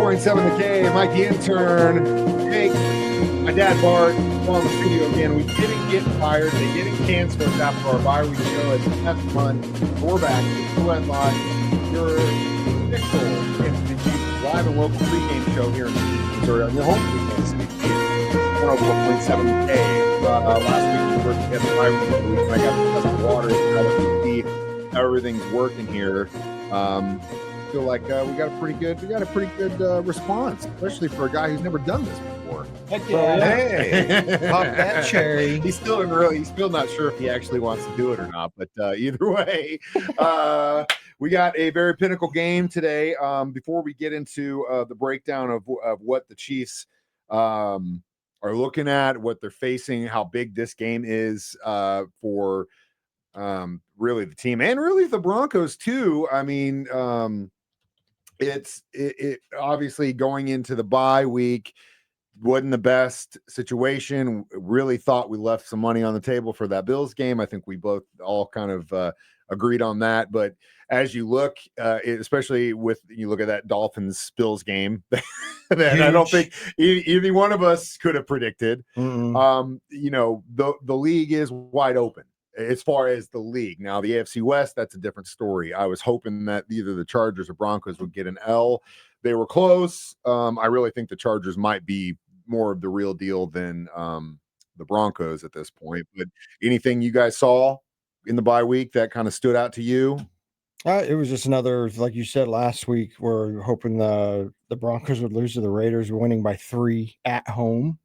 104.7 The K, Mike the intern, Jake, my dad Bart, on the studio again. We didn't get fired. They didn't cancel us after our bye week show. It's that's fun. We're back. It's the Red Lot. Your official live and local pregame show here in Missouri on your home weekend. 104.7 K. Last week we worked together. I got some water to see how everything's working here. Feel like we got a pretty good response, especially for a guy who's never done this before. Heck yeah. Hey, Pop that cherry. He's still not sure if he actually wants to do it or not, but either way, we got a very pinnacle game today. Before we get into the breakdown of what the Chiefs are looking at, what they're facing, how big this game is for really the team and really the Broncos too. I mean, it obviously going into the bye week wasn't the best situation. Really thought we left some money on the table for that Bills game. I think we both all kind of agreed on that. But as you look, especially with you look at that Dolphins Bills game, that I don't think any one of us could have predicted. Mm-mm. You know, the league is wide open. As far as the league now, the AFC West, that's a different story. I was hoping that either the Chargers or Broncos would get an L. They were close. I really think the Chargers might be more of the real deal than the Broncos at this point. But anything you guys saw in the bye week that kind of stood out to you? It was just another, like you said last week, we're hoping the Broncos would lose to the Raiders, winning by 3 at home.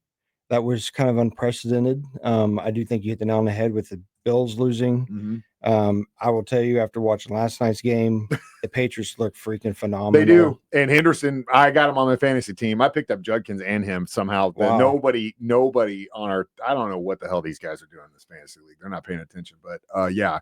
That was kind of unprecedented. I do think you hit the nail on the head with the Bills losing. Mm-hmm. I will tell you, after watching last night's game, the Patriots look freaking phenomenal. They do. And Henderson, I got him on my fantasy team. I picked up Judkins and him somehow. Wow. Nobody on our – I don't know what the hell these guys are doing in this fantasy league. They're not paying attention. But, yeah,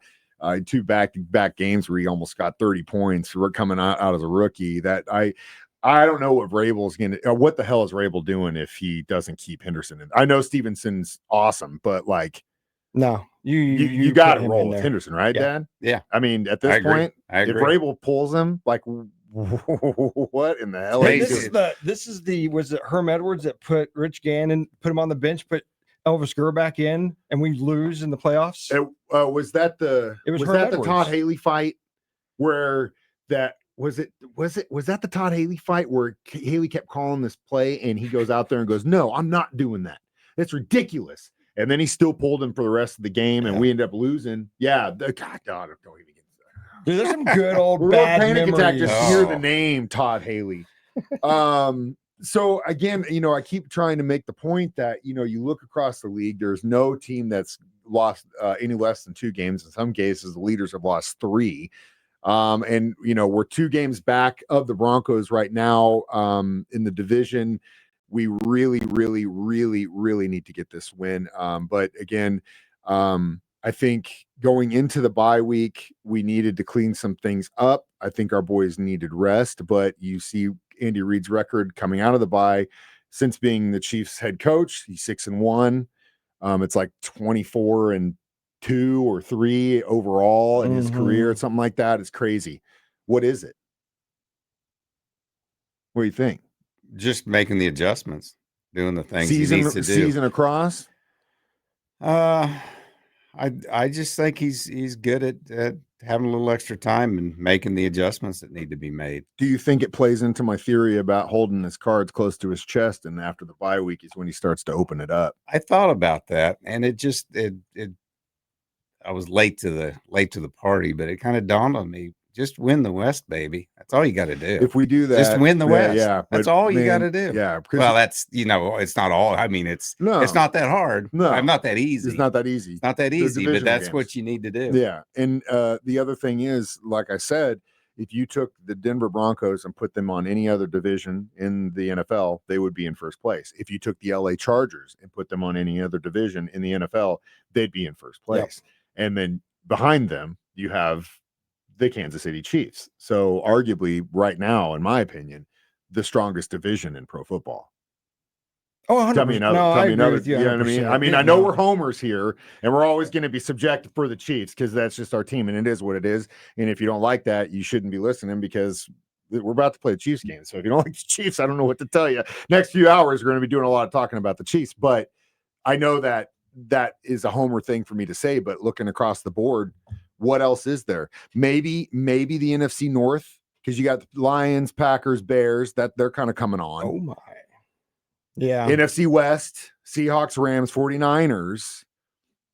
2 back-to-back games where he almost got 30 points. We're coming out as a rookie. That I don't know what Vrabel's going to – what the hell is Vrabel doing if he doesn't keep Henderson in? I know Stevenson's awesome, but, like – no, you got to roll with Henderson, right, yeah. Dad? Yeah. I mean, at this point, if Vrabel pulls him, like, what in the hell? Hey, this is was it Herm Edwards that put Rich Gannon, put him on the bench, put Elvis Gurr back in, and we lose in the playoffs? Was that the Todd Haley fight where that was that the Todd Haley fight where Haley kept calling this play and he goes out there and goes, "No, I'm not doing that. That's ridiculous." And then he still pulled him for the rest of the game, and we ended up losing. Yeah, God, don't even get that. Dude, there's some good old bad panic memories. Attack just hear the Oh. name Todd Haley. So again, I keep trying to make the point that you look across the league. There's no team that's lost any less than 2 games. In some cases, the leaders have lost 3. And we're 2 games back of the Broncos right now in the division. We really, really, really, really need to get this win. But again, I think going into the bye week, we needed to clean some things up. I think our boys needed rest, but you see Andy Reid's record coming out of the bye since being the Chiefs head coach. He's 6-1. It's like 24-2 or 3 overall in his career. Something like that. It's crazy. What is it? What do you think? Just making the adjustments, doing the things he needs to do. Season across? I just think he's good at having a little extra time and making the adjustments that need to be made. Do you think it plays into my theory about holding his cards close to his chest, and after the bye week is when he starts to open it up? I thought about that, and it I was late to the party, but it kind of dawned on me. Just win the West, baby. That's all you got to do. If we do that, just win the West. Yeah, that's all you got to do. Yeah. Well, that's it's not all. I mean, it's not that hard. No, I'm not that easy. It's not that easy. It's not that easy, but that's what you need to do. Yeah, and the other thing is, like I said, if you took the Denver Broncos and put them on any other division in the NFL, they would be in first place. If you took the LA Chargers and put them on any other division in the NFL, they'd be in first place. Yep. And then behind them, you have the Kansas City Chiefs. So arguably right now, in my opinion, the strongest division in pro football. Oh, 100%. Tell me another. I agree with you. You know what I mean? I mean, I know we're homers here, and we're always going to be subjective for the Chiefs because that's just our team, and it is what it is. And if you don't like that, you shouldn't be listening because we're about to play the Chiefs game. So if you don't like the Chiefs, I don't know what to tell you. Next few hours, we're going to be doing a lot of talking about the Chiefs, but I know that is a homer thing for me to say, but looking across the board, what else is there? Maybe the NFC North, because you got Lions, Packers, Bears, that they're kind of coming on. Oh my. Yeah. NFC West, Seahawks, Rams, 49ers.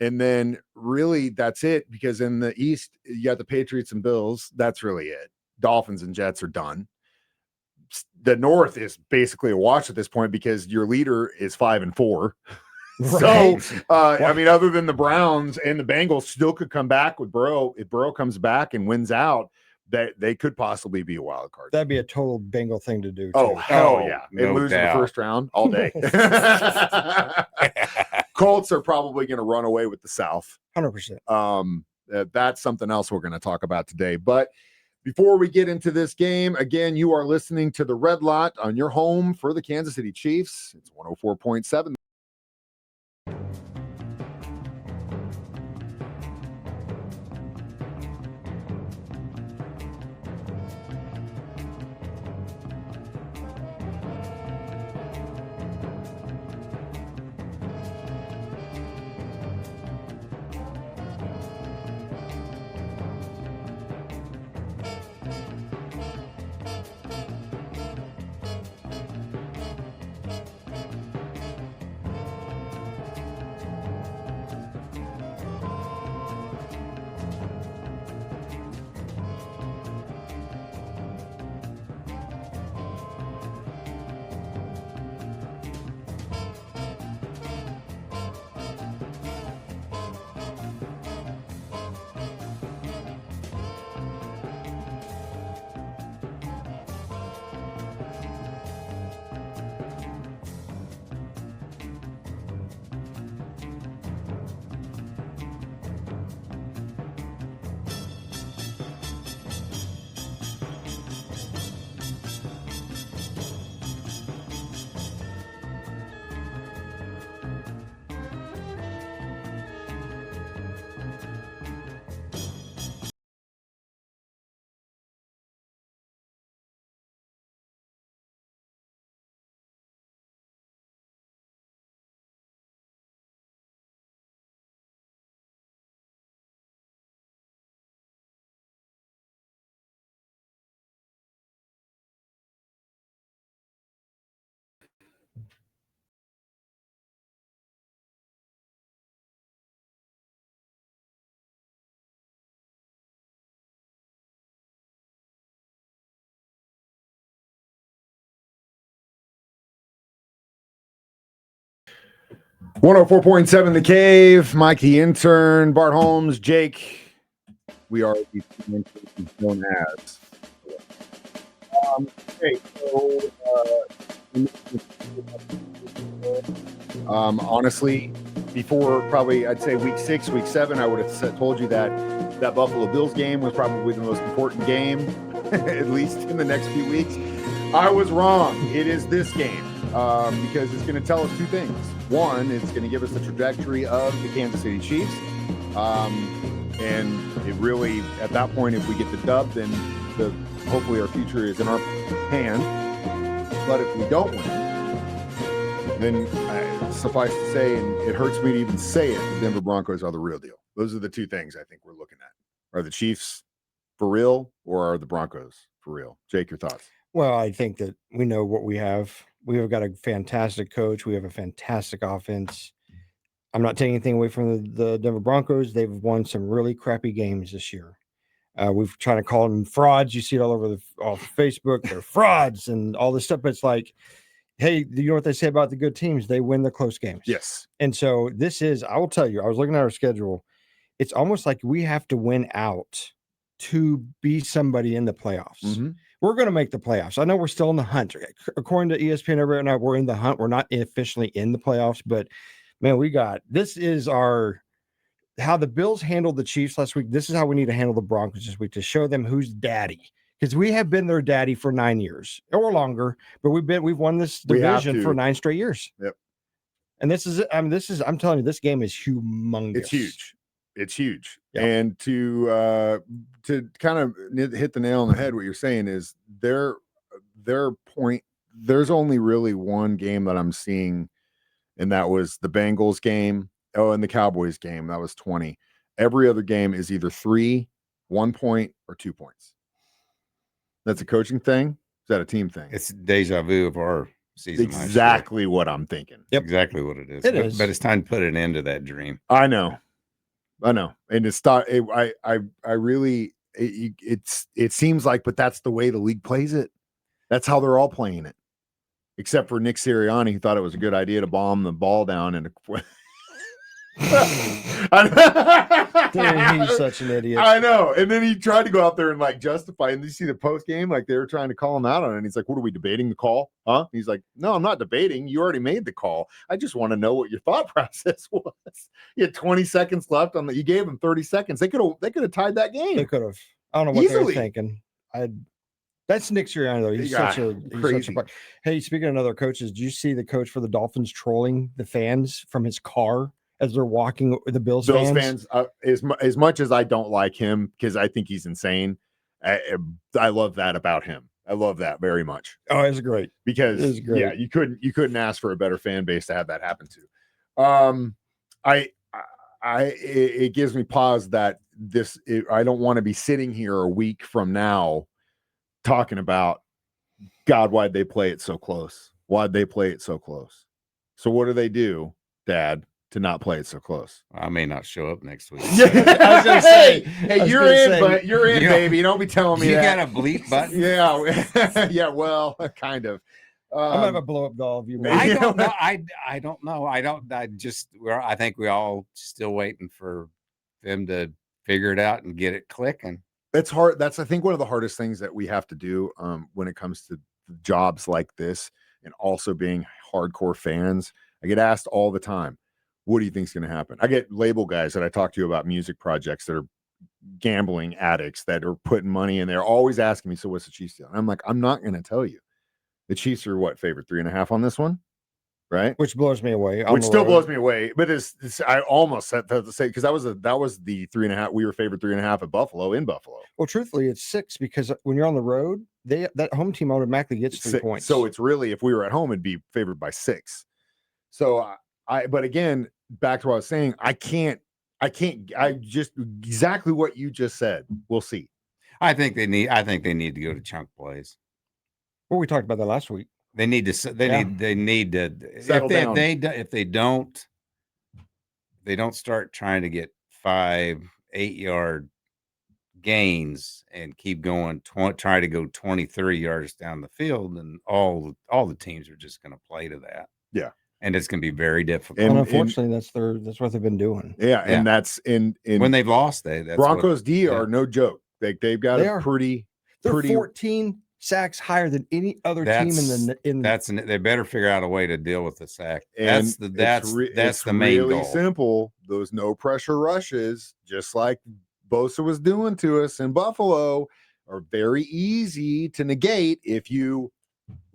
And then really that's it, because in the East, you got the Patriots and Bills. That's really it. Dolphins and Jets are done. The North is basically a wash at this point because your leader is 5-4. Right. So, I mean, other than the Browns and the Bengals still could come back with Burrow. If Burrow comes back and wins out, that they could possibly be a wild card. That'd be a total Bengal thing to do. Oh, too. hell yeah. No And lose in the doubt. first round all day. Colts are probably going to run away with the South. 100%. That's something else we're going to talk about today. But before we get into this game, again, you are listening to The Red Lot on your home for the Kansas City Chiefs. It's 104.7. .7 The Cave, Mike the intern, Bart Holmes, Jake. We are the known as. Okay, so honestly, before probably I'd say week 6, week 7, I would have told you that Buffalo Bills game was probably the most important game, at least in the next few weeks. I was wrong. It is this game because it's going to tell us two things. One, it's going to give us the trajectory of the Kansas City Chiefs. And it really, at that point, if we get the dub, then hopefully our future is in our hand. But if we don't win, then suffice to say, and it hurts me to even say it, the Denver Broncos are the real deal. Those are the two things I think we're looking at. Are the Chiefs for real, or are the Broncos for real? Jake, your thoughts? Well, I think that we know what we have. We have got a fantastic coach. We have a fantastic offense. I'm not taking anything away from the Denver Broncos. They've won some really crappy games this year. We've tried to call them frauds. You see it all over off Facebook. They're frauds and all this stuff. But it's like, hey, you know what they say about the good teams? They win the close games. Yes. And so I will tell you, I was looking at our schedule. It's almost like we have to win out to be somebody in the playoffs. Mm-hmm. We're going to make the playoffs. I know we're still in the hunt. According to ESPN, right now we're in the hunt. We're not officially in the playoffs, but man, this is how the Bills handled the Chiefs last week. This is how we need to handle the Broncos this week to show them who's daddy. Because we have been their daddy for 9 years or longer, but we've won this division for 9 straight years. Yep. And I'm telling you, this game is humongous. It's huge. It's huge. Yeah. And to kind of hit the nail on the head, what you're saying is their point. There's only really one game that I'm seeing, and that was the Bengals game. Oh, and the Cowboys game. That was 20. Every other game is either 3, 1 point, or 2 points. That's a coaching thing. Is that a team thing? It's deja vu of our season. Exactly what I'm thinking. Yep. Exactly what it is. It is. But it's time to put an end to that dream. I know, and it's not. I really. It seems like, but that's the way the league plays it. That's how they're all playing it, except for Nick Sirianni, who thought it was a good idea to bomb the ball down and. Dude, he's such an idiot. I know. And then he tried to go out there and like justify. And you see the post game, like they were trying to call him out on it. And he's like, "What are we debating the call? Huh?" He's like, "No, I'm not debating. You already made the call. I just want to know what your thought process was." You had 20 seconds left on the. You gave him 30 seconds. They could have tied that game. They could have. I don't know what Easily. they were thinking. That's Nick Sirianni though. He's such a Hey, speaking of other coaches, did you see the coach for the Dolphins trolling the fans from his car as they're walking the Bills fans? As much as I don't like him because I think he's insane, I love that about him. I love that very much. Oh, it's great. Because It was great. Yeah, you couldn't ask for a better fan base to have that happen to. It gives me pause that I don't want to be sitting here a week from now talking about, God, why'd they play it so close? Why'd they play it so close? So what do they do, Dad, to not play it so close? I may not show up next week. I was gonna say, hey, you're in, baby. Don't be telling me you that. got a bleep button? Yeah. Yeah, well, kind of. I'm gonna have a blow up doll of you. I don't know. I don't know. I think we all still waiting for them to figure it out and get it clicking. It's hard. That's, I think, one of the hardest things that we have to do when it comes to jobs like this, and also being hardcore fans. I get asked all the time, what do you think is going to happen? I get label guys that I talk to about music projects that are gambling addicts that are putting money in there, always asking me, so what's the Chiefs deal? And I'm like, I'm not going to tell you. The Chiefs are what, favorite 3.5 on this one? Right? Which blows me away. Which still blows me away. But I almost had to say, because that was the 3.5. We were favored 3.5 at Buffalo, in Buffalo. Well, truthfully, it's 6 because when you're on the road, that home team automatically gets 3 points. So it's really, if we were at home, it'd be favored by 6. So but again, back to what I was saying, I just exactly what you just said. We'll see. I think they need to go to chunk plays. Well, we talked about that last week. They need to settle down. If they don't start trying to get 5-8 yard gains and keep going, try to go 20-30 yards down the field, and all the teams are just going to play to that. Yeah. And it's going to be very difficult. And unfortunately, that's what they've been doing. Yeah. And that's in when they've lost, Broncos D are no joke. They've got they're 14 sacks higher than any other team they better figure out a way to deal with the sack. And that's the main really goal. Simple. Those no pressure rushes, just like Bosa was doing to us in Buffalo, are very easy to negate if you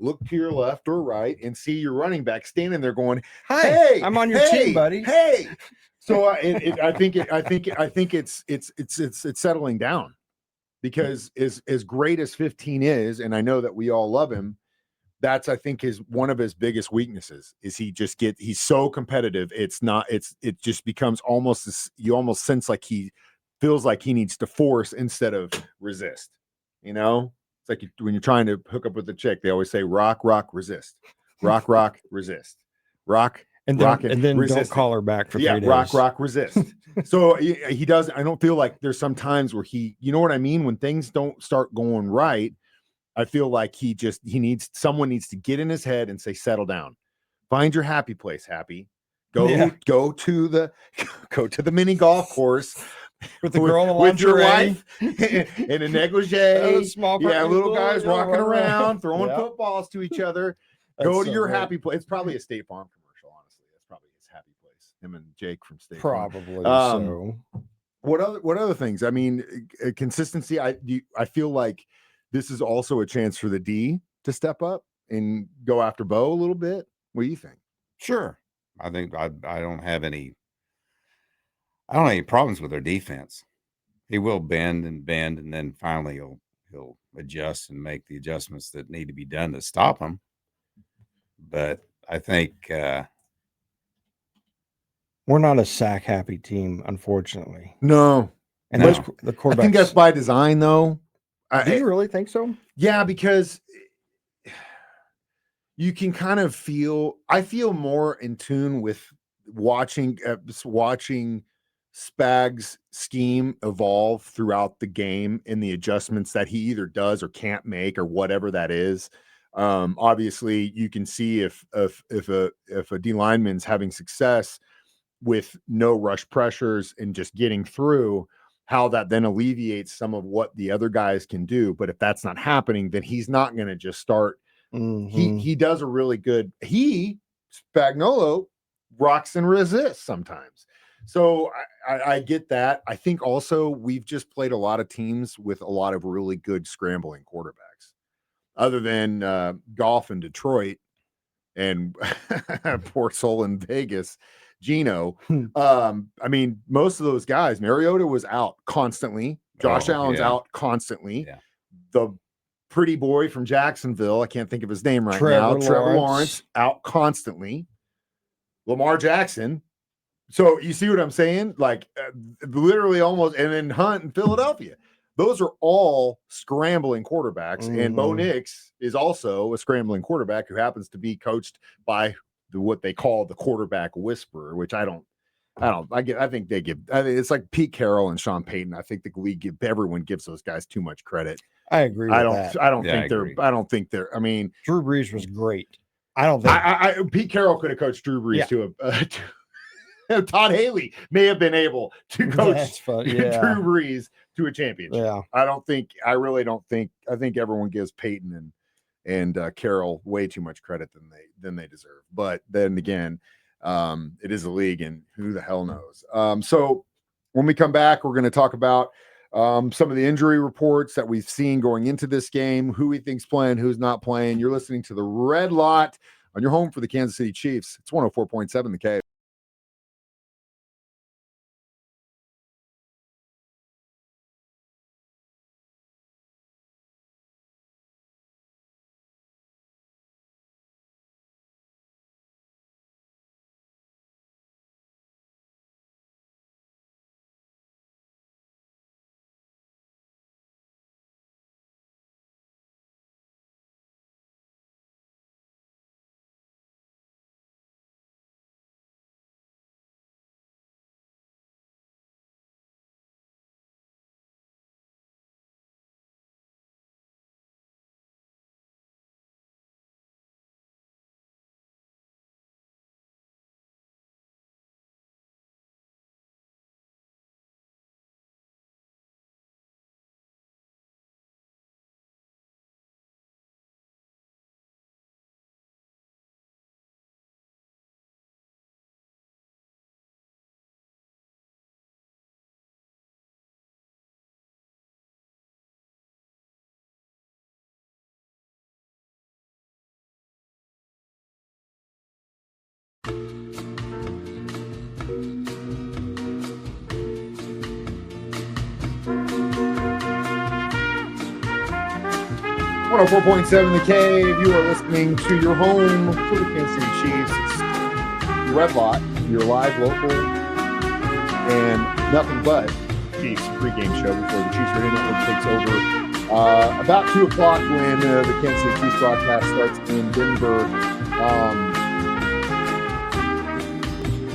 look to your left or right and see your running back standing there going, "Hi, hey, I'm on your team, buddy." Hey, so I think it's settling down. Because as great as 15 is, and I know that we all love him, that's, I think, one of his biggest weaknesses is he's so competitive. It just becomes you almost sense like he feels like he needs to force instead of resist. You know, it's like when you're trying to hook up with a chick, they always say rock, resist, rock, resist, rock. And then don't call her back for 3 days. Rock, resist. So he does. I don't feel like there's some times where you know what I mean? When things don't start going right, I feel like someone needs to get in his head and say, settle down, find your happy place, Happy. Go to the mini golf course with the girl with your wife in a negligee. Small little guys walking around, throwing footballs to each other. Go to your happy place. It's probably a State Farm commercial, honestly. That's probably his happy place. Him and Jake from State Farm. Probably so. What other things? I mean, consistency. I feel like this is also a chance for the D to step up and go after Bo a little bit. What do you think? Sure. I think I don't have any. I don't have any problems with their defense. He will bend, and then finally he'll adjust and make the adjustments that need to be done to stop him. But I think we're not a sack happy team, unfortunately. No, And No. the I quarterback. think that's by design, though. Do you really think so? Yeah, because you can kind of feel. I feel more in tune with watching Spag's scheme evolve throughout the game and the adjustments that he either does or can't make or whatever that is. Obviously, you can see if a D lineman's having success with no rush pressures and just getting through, how that then alleviates some of what the other guys can do. But if that's not happening, then he's not going to just start. He does a really good. Spagnuolo rocks and resists sometimes. So I get that. I think also we've just played a lot of teams with a lot of really good scrambling quarterbacks, other than Goff in Detroit and poor soul in Vegas, Gino. I mean, most of those guys, Mariota was out constantly. Josh Allen's out constantly. Yeah. The pretty boy from Jacksonville, I can't think of his name right Trevor now. Trevor Lawrence. Lawrence out constantly. Lamar Jackson. So you see what I'm saying? Like literally almost, and then Hunt in Philadelphia. Those are all scrambling quarterbacks. And Bo Nix is also a scrambling quarterback who happens to be coached by what they call the quarterback whisperer, which I think they give. It's like Pete Carroll and Sean Payton. I think the league everyone gives those guys too much credit. I agree. I with don't that. think they're. I mean, Drew Brees was great. I don't think Pete Carroll could have coached Drew Brees to Todd Haley may have been able to coach Drew Brees to a championship. Yeah. I really don't think. I think everyone gives Peyton and Carroll way too much credit than they deserve. But then again, it is a league, and who the hell knows? So when we come back, we're going to talk about some of the injury reports that we've seen going into this game, who we think's playing, who's not playing. You're listening to the Red Lot on your home for the Kansas City Chiefs. It's 104.7 The K. .7 The K. If you are listening to your home for the Kansas City Chiefs, it's the Red Lot, your live, local, and nothing but Chiefs pregame show before the Chiefs Radio Network takes over. About 2 o'clock when the Kansas City Chiefs broadcast starts in Denver.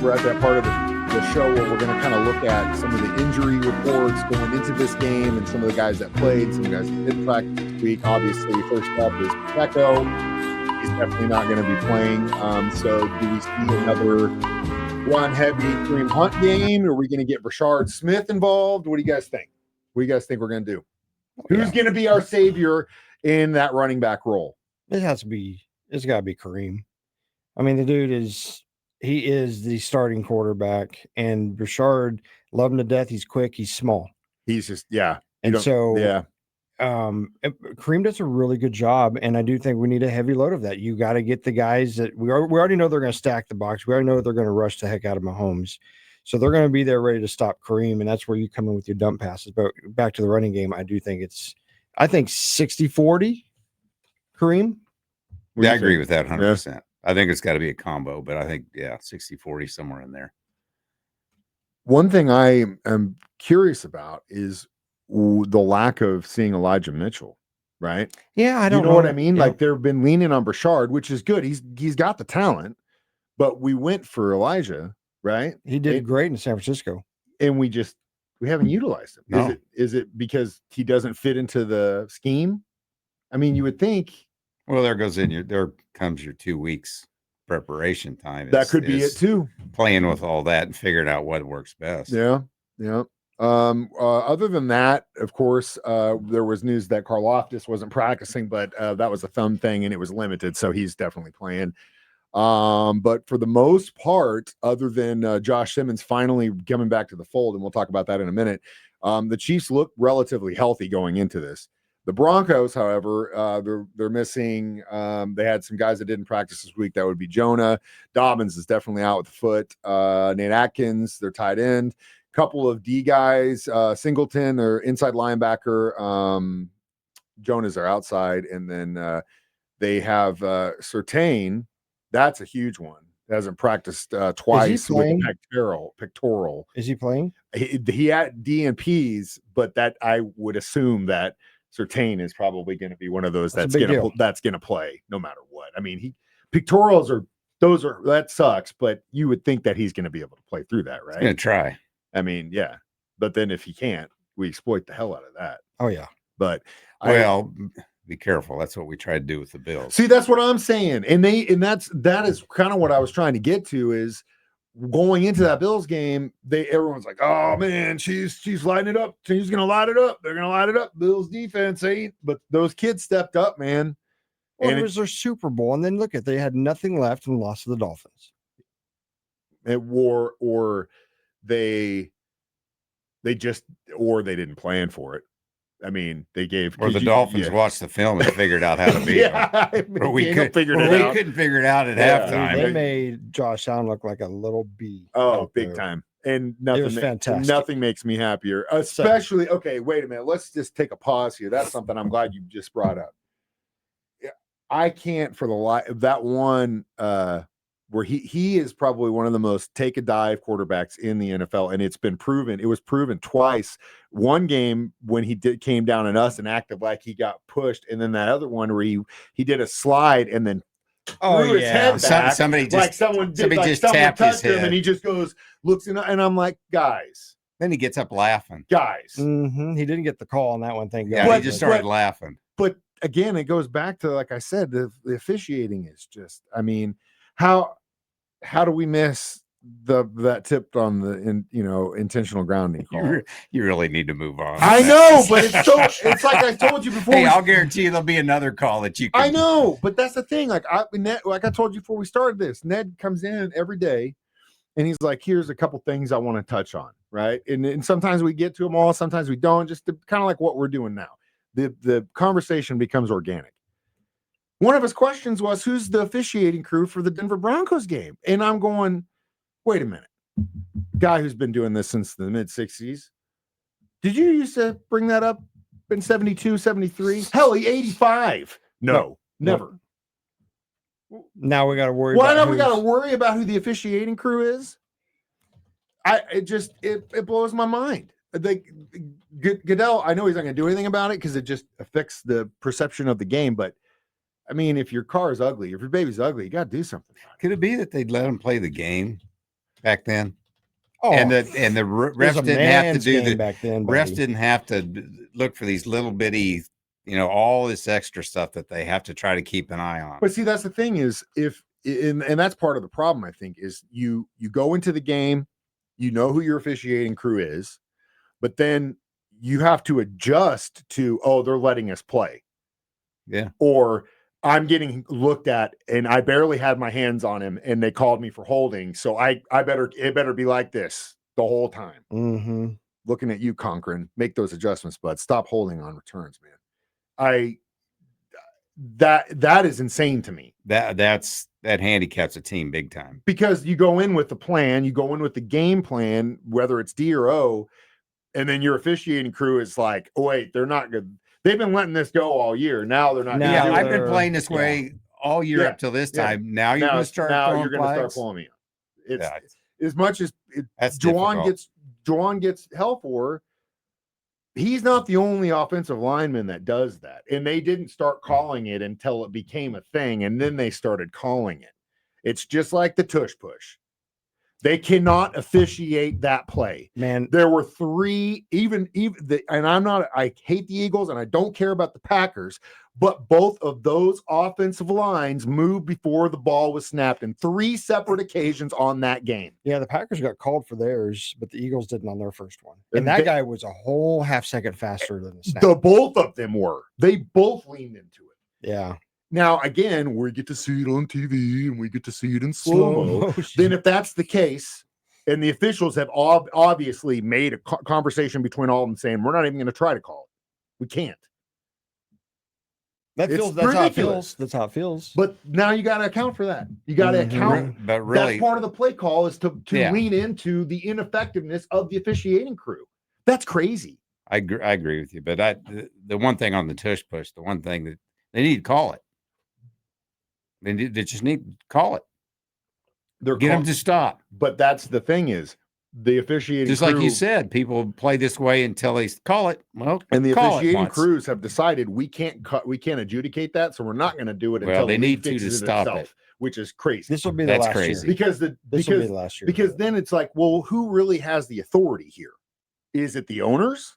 We're at that part of the show where we're going to kind of look at some of the injury reports going into this game and some of the guys that played, some of the guys that did practice this week. Obviously, first up is Pacheco. He's definitely not going to be playing. So do we see another run-heavy Kareem Hunt game? Are we going to get Rashard Smith involved? What do you guys think? What do you guys think we're going to do? Who's going to be our savior in that running back role? It's got to be Kareem. I mean, the dude is the starting quarterback, and Rashard, love him to death. He's quick. He's small. He's just, And so, Kareem does a really good job, and I do think we need a heavy load of that. You got to get the guys that we already know they're going to stack the box. We already know they're going to rush the heck out of Mahomes. So they're going to be there ready to stop Kareem, and that's where you come in with your dump passes. But back to the running game, I think 60-40 Kareem. Yeah, I agree with that 100%. I think it's got to be a combo, but I think, 60-40, somewhere in there. One thing I am curious about is the lack of seeing Elijah Mitchell, right? Yeah, I don't know what I mean? Yep. Like they've been leaning on Brashard, which is good. He's got the talent, but we went for Elijah, right? He did great in San Francisco. And we haven't utilized him. No. Is it because he doesn't fit into the scheme? I mean, you would think. Well, there comes your 2 weeks preparation time. That could be it too. Playing with all that and figuring out what works best. Yeah. Other than that, of course, there was news that Karlaftis wasn't practicing, but that was a thumb thing and it was limited, so he's definitely playing. But for the most part, other than Josh Simmons finally coming back to the fold, and we'll talk about that in a minute, the Chiefs look relatively healthy going into this. The Broncos, however, they're missing. They had some guys that didn't practice this week. That would be Jonah. Dobbins is definitely out with the foot. Nate Atkins, their tight end. Couple of D guys. Singleton, their inside linebacker. Jonah's their outside. And then they have Surtain. That's a huge one. Hasn't practiced twice with a pectoral. Is he playing? He had DNPs, but that I would assume that Surtain is probably going to be one of those that's going to play no matter what. I mean, pectorals that sucks, but you would think that he's going to be able to play through that, right? He's going to try. I mean, yeah, but then if he can't, we exploit the hell out of that. Oh yeah, but be careful. That's what we tried to do with the Bills. See, that's what I'm saying, and that is kind of what I was trying to get to is. Going into that Bills game, everyone's like, "Oh man, she's lighting it up. She's gonna light it up. They're gonna light it up." Bills defense ain't, but those kids stepped up, man. Well, and it was their Super Bowl, and then they had nothing left and lost to the Dolphins. Or they didn't plan for it. I mean, they gave. Or the Dolphins watched the film and figured out how to beat them. We couldn't figure it out at halftime. They made Josh sound look like a little bee. Oh, big time. And nothing, it was fantastic. Nothing makes me happier. Especially, okay, wait a minute. Let's just take a pause here. That's something I'm glad you just brought up. I can't for the life that one where he is probably one of the most take a dive quarterbacks in the NFL, and it's been proven. It was proven twice. One game when he came down on us and acted like he got pushed, and then that other one where he did a slide and then threw his head back. Somebody just tapped his head, and he just looks in, and I'm like, guys. Then he gets up laughing. Guys, he didn't get the call on that one. Thank God. Yeah, he just started laughing. But again, it goes back to, like I said, the officiating is just. I mean. How do we miss that tip on the intentional grounding call? You really need to move on. I know, but it's like I told you before. Hey, I'll guarantee you there'll be another call that you can. I know, but that's the thing. Like I told you before we started this, Ned comes in every day and he's like, here's a couple things I want to touch on, right? And sometimes we get to them all, sometimes we don't, just kind of like what we're doing now. The conversation becomes organic. One of his questions was, who's the officiating crew for the Denver Broncos game? And I'm going, wait a minute. Guy who's been doing this since the mid-60s. Did you used to bring that up in 72, 73? Hell, 85. No, never. Now we got to worry Why not we got to worry about who the officiating crew is? It blows my mind. Goodell, I know he's not going to do anything about it because it just affects the perception of the game, but I mean, if your car is ugly, if your baby's ugly, you got to do something. Could it be that they'd let him play the game back then? Oh, and the refs didn't have to do the back then. Refs didn't have to look for these little bitty, all this extra stuff that they have to try to keep an eye on. But see, that's the thing is and that's part of the problem, I think, is you go into the game, you know who your officiating crew is, but then you have to adjust to, they're letting us play. Yeah. Or I'm getting looked at and I barely had my hands on him and they called me for holding. So it better be like this the whole time. Mm-hmm. Looking at you, Conkrin, make those adjustments, bud. Stop holding on returns, man. That is insane to me. That's that handicaps a team big time. Because you go in with the plan, you go in with the game plan, whether it's D or O, and then your officiating crew is like, oh, wait, they're not good. They've been letting this go all year. Now they're not. Yeah, I've been playing this way all year up till this time. Now you're going to start. Now you're going to start pulling me. It's as much as Juwan gets hell for. He's not the only offensive lineman that does that. And they didn't start calling it until it became a thing. And then they started calling it. It's just like the tush push. They cannot officiate that play. Man, there were 3, and I hate the Eagles and I don't care about the Packers, but both of those offensive lines moved before the ball was snapped in 3 separate occasions on that game. Yeah, the Packers got called for theirs, but the Eagles didn't on their first one. And that guy was a whole half second faster than the snap. Both of them were. They both leaned into it. Yeah. Now, again, we get to see it on TV and we get to see it in slow-mo. Then if that's the case, and the officials have obviously made a conversation between all of them saying, we're not even going to try to call it. We can't. That's how it feels. That's how it feels. But now you got to account for that. You got to account. But really, that's part of the play call is to lean into the ineffectiveness of the officiating crew. That's crazy. I agree with you. But the one thing on the tush push, the one thing that they need to call it. They just need to call it. Get them to stop. But that's the thing is the officiating just crew, like you said, people play this way until they call it. Well, and the officiating crews have decided we can't adjudicate that, so we're not going to do it until they need to stop it, which is crazy. This will be the last year because then it's like, well, who really has the authority here? Is it the owners?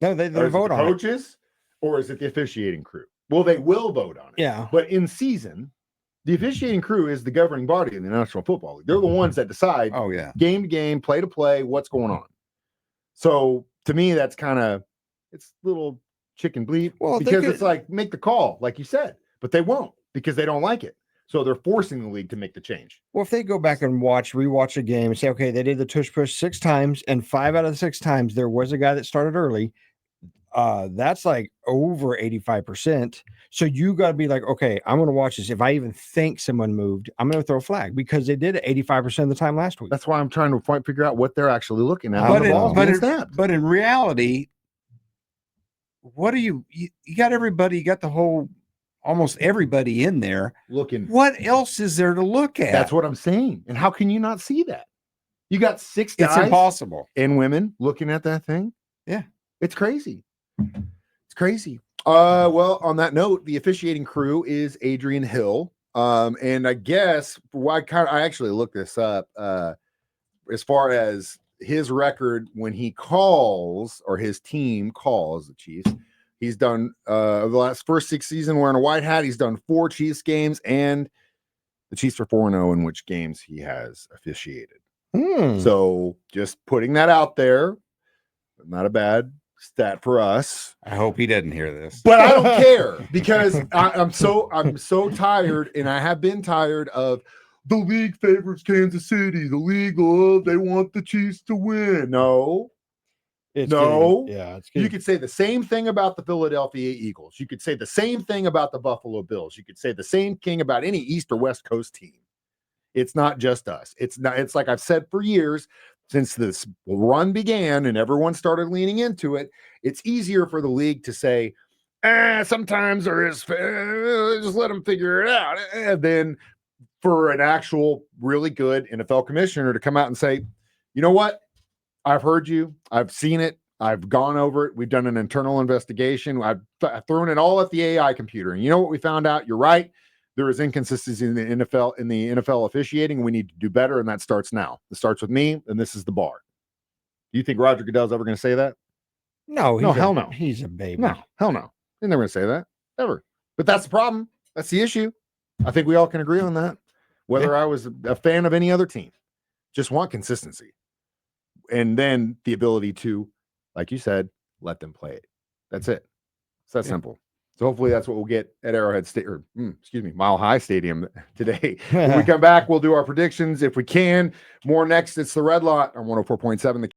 No, they vote on coaches, or is it the officiating crew? Well, they will vote on it. Yeah. But in season, the officiating crew is the governing body in the National Football League. They're the ones that decide game to game, play to play, what's going on. So to me, that's it's a little chicken bleep because it's like, make the call, like you said, but they won't because they don't like it. So they're forcing the league to make the change. Well, if they go back and rewatch a game and say, okay, they did the tush push 6 times and 5 out of the 6 times, there was a guy that started early. That's like over 85%. So you got to be like, okay, I'm going to watch this. If I even think someone moved, I'm going to throw a flag because they did it 85% of the time last week. That's why I'm trying to figure out what they're actually looking at. But in reality, what are you got everybody, you got the whole, almost everybody in there looking. What else is there to look at? That's what I'm saying. And how can you not see that? You got 6 guys. It's impossible. And women looking at that thing. Yeah. It's crazy. It's crazy. Well, on that note, the officiating crew is Adrian Hill. And I guess I actually looked this up. As far as his record when he calls or his team calls the Chiefs, he's done the first 6 seasons wearing a white hat. He's done 4 Chiefs games, and the Chiefs are 4-0 in which games he has officiated. So just putting that out there, not a bad stat for us. I hope he doesn't hear this, but I don't care because I'm so tired, and I have been tired of the league favors Kansas City. The league, they want the Chiefs to win. No. You could say the same thing about the Philadelphia Eagles. You could say the same thing about the Buffalo Bills. You could say the same thing about any East or West Coast team. It's not just us. It's like I've said for years. Since this run began and everyone started leaning into it, it's easier for the league to say, sometimes there is, just let them figure it out. And then for an actual really good NFL commissioner to come out and say, you know what? I've heard you. I've seen it. I've gone over it. We've done an internal investigation. I've thrown it all at the AI computer. And you know what we found out? You're right. There is inconsistency in the NFL officiating. We need to do better, and that starts now. It starts with me, and this is the bar. Do you think Roger Goodell's ever going to say that? No, hell no. He's a baby. No, hell no. He's never going to say that ever. But that's the problem. That's the issue. I think we all can agree on that. Whether I was a fan of any other team, just want consistency, and then the ability to, like you said, let them play it. That's it. It's that simple. So hopefully that's what we'll get at Arrowhead Mile High Stadium today. When we come back, we'll do our predictions if we can. More next. It's the Red Lot on 104.7. The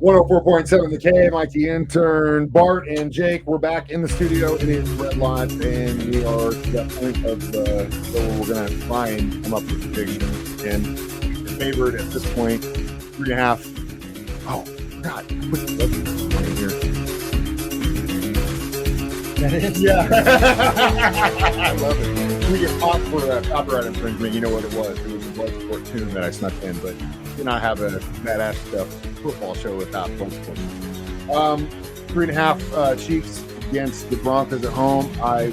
104.7 The K, Mike the intern, Bart and Jake. We're back in the studio. It is Red Lot, and we are to that point of the show where we're going to try and come up with predictions. And the favorite at this point, 3.5. Oh, God. Put the in here. That is, yeah. I love it. We get popped for copyright infringement. You know what it was? It was a Bloodsport tune that I snuck in, but did not have a badass football show without Bloodsport. 3.5 Chiefs against the Broncos at home. I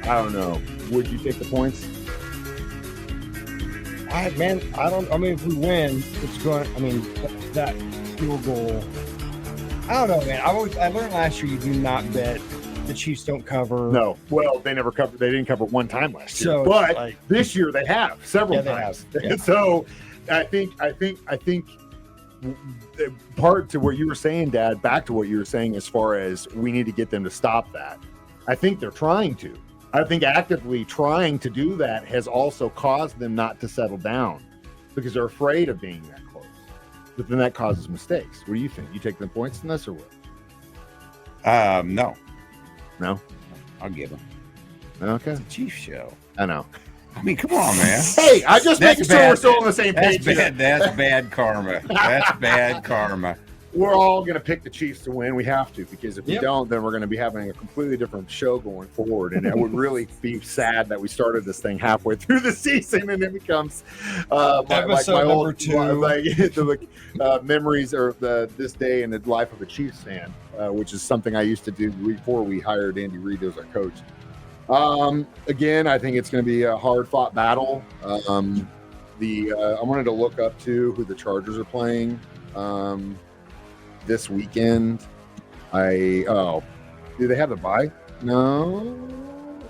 don't know. Would you take the points? I mean, if we win, it's going. I mean, that field goal. I don't know, man. I learned last year you do not bet the Chiefs don't cover. No. Well, they never covered. They didn't cover one time last year, so but this year they have several times. Yeah. So I think part to what you were saying, Dad. Back to what you were saying as far as we need to get them to stop that. I think they're trying to. I think actively trying to do that has also caused them not to settle down because they're afraid of being that close. But then that causes mistakes. What do you think? You take the points in this or what? No. No? I'll give them. Okay. It's a Chiefs show. I know. I mean, come on, man. Hey, I just making sure we're still on the same page. That's bad karma. That's bad karma. We're all going to pick the Chiefs to win. We have to, because if we don't, then we're going to be having a completely different show going forward. And it would really be sad that we started this thing halfway through the season and it becomes episode number 2. Memories of this day in the life of a Chiefs fan, which is something I used to do before we hired Andy Reid as our coach. Again, I think it's going to be a hard-fought battle. I wanted to look up to who the Chargers are playing this weekend. Do they have the bye? No.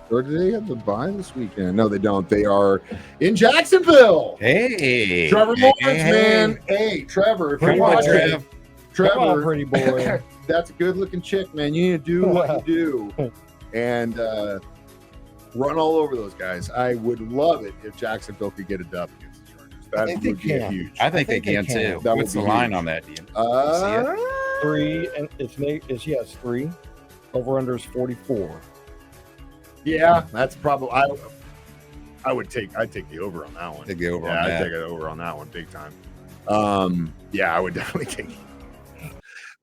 Or do they have the bye this weekend? No, they don't. They are in Jacksonville. Hey, Trevor Lawrence, man. Hey, Trevor. If you're watching, Trevor, come on, pretty boy. That's a good-looking chick, man. You need to do what you do and run all over those guys. I would love it if Jacksonville could get a dub against the Chargers. That would be huge. I think they can too. What's the line on that? Do you see it? 3, and it's 3. Over under is 44. Yeah, that's probably. I'd take the over on that one. Take the over on that. I'd take it over on that one big time. Yeah, I would definitely take it.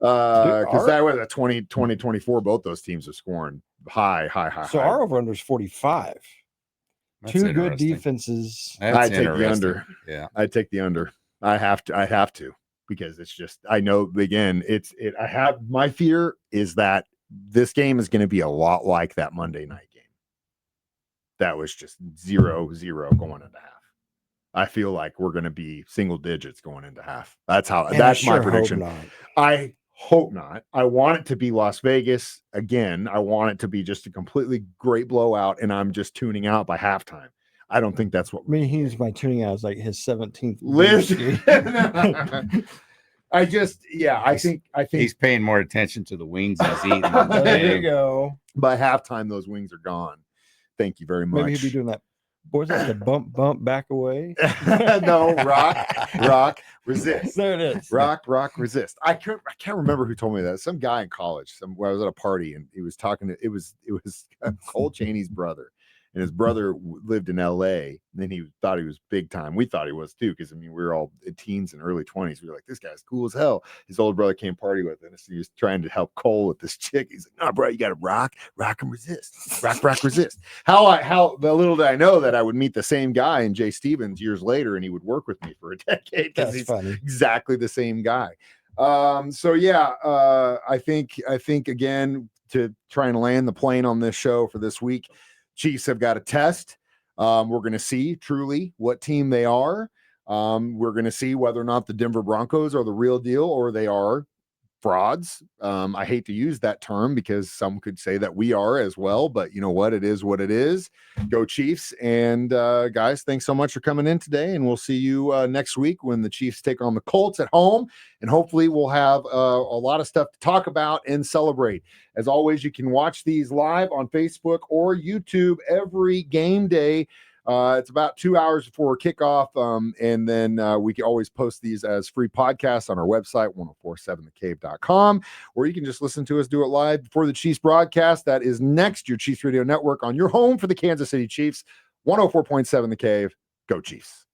Because that was a 20-24. Both those teams are scoring high. So our over under is 45. That's 2 good defenses. I take the under. Yeah, I take the under. I have to because it's just, I know, again, I have, my fear is that this game is going to be a lot like that Monday night game. That was just 0-0 going into half. I feel like we're going to be single digits going into half. That's my prediction. I hope not. I want it to be Las Vegas again. I want it to be just a completely great blowout, and I'm just tuning out by halftime. I don't think that's what. I mean, he's my tuning out. It's like his 17th. I think he's paying more attention to the wings he's eating. There you go. By halftime, those wings are gone. Thank you very much. Maybe he'll be doing that. What's that? The bump, back away? No, rock, resist. There it is. Rock, resist. I can't remember who told me that. Some guy in college. Where I was at a party and he was talking to. It was Cole Chaney's brother, and his brother lived in L.A. And then he thought he was big time. We thought he was too, because I mean we were all teens and early 20s. We were like, this guy's cool as hell. His older brother came party with us. He was trying to help Cole with this chick. He's like, no, bro, you got to rock and resist. Rock, resist. How the little did I know that I would meet the same guy in Jay Stevens years later, and he would work with me for a decade because he's funny. Exactly the same guy. I think again, to try and land the plane on this show for this week, Chiefs have got a test. We're going to see truly what team they are. We're going to see whether or not the Denver Broncos are the real deal or they are frauds. I hate to use that term because some could say that we are as well, but you know what? It is what it is. Go Chiefs. And guys, thanks so much for coming in today. And we'll see you next week when the Chiefs take on the Colts at home. And hopefully we'll have a lot of stuff to talk about and celebrate. As always, you can watch these live on Facebook or YouTube every game day. It's about 2 hours before kickoff, and then we can always post these as free podcasts on our website, 1047thecave.com, or you can just listen to us do it live before the Chiefs broadcast. That is next, your Chiefs Radio Network, on your home for the Kansas City Chiefs, 104.7 The Cave. Go Chiefs.